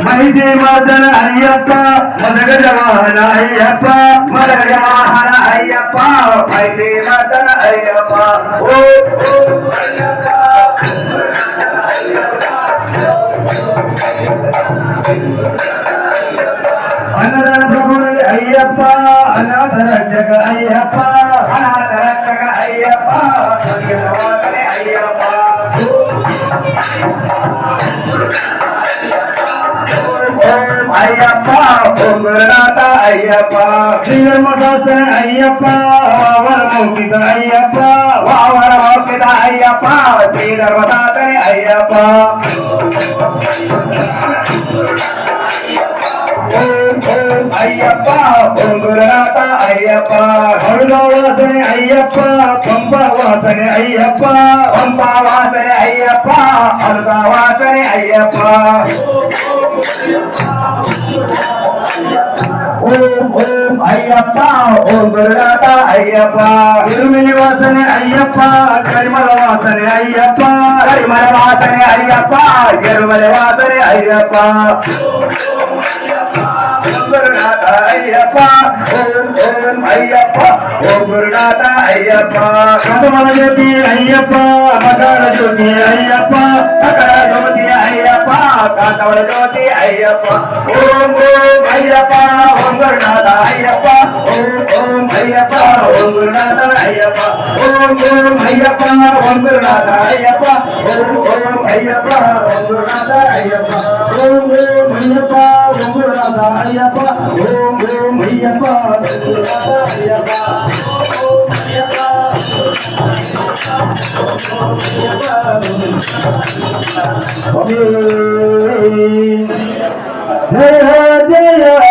మైది మదన అయ్యప్ప మదగజ వాహన అయ్యప్ప మదగజ వాహన అయ్యప్ప మైది మదన అయ్యప్ప ఓ అన్నదాన ప్రభుని అయ్యప్ప అనాథ రక్షక అయ్యప్ప అనాథ రక్షక అయ్యప్ప అయ్యప్ప అయ్యప్ప పొంగునాథ అయ్యప్ప శ్రీధర్మదాసన అయ్యప్ప వావర మౌకిత అయ్యప్ప వావర మౌకిత అయ్యప్ప శ్రీధర్మదాసని అయ్యప్ప అయ్యప్ప పొంగునాథ అయ్యప్ప హరువాసని అయ్యప్ప పంపవాసని అయ్యప్ప పంపవాసని అయ్యప్ప హరువాసని అయ్యప్ప ఓం ఓం అయ్యప్ప ఓం గురునాథ అయ్యప్ప తిరుమల వాసని అయ్యప్ప కరిమల వాసని అయ్యప్ప కరిమల వాసని అయ్యప్ప తిరుమల వాసని అయ్యప్ప గురునాథ అయ్యప్ప ఓం ఓం అయ్యప్ప ఓం గురునాథ అయ్యప్ప కమల జ్యోతి అయ్యప్ప మకర జ్యోతి అయ్యప్ప మకర జ్యోతి అయ్యప్ప కాంతవల జ్యోతి అయ్యప్ప ఓం ఓం అయ్యప్ప ఓం గురునాథ అయ్యప్ప ఓం ఓం అయ్యప్ప ఓం గురునాథ అయ్యప్ప ఓం ఓం అయ్యప్ప ఓం గురునాథ అయ్యప్ప ఓం ఓం అయ్యప్ప ఓం గురునాథ అయ్యప్ప ఓం ఓం అయ్యప్ప ఓం గురునాథ అయ్యప్ప ఓం ఓం అయ్యప్ప గురునాథ అయ్యప్ప ఓం అయ్యప్ప జయ జయ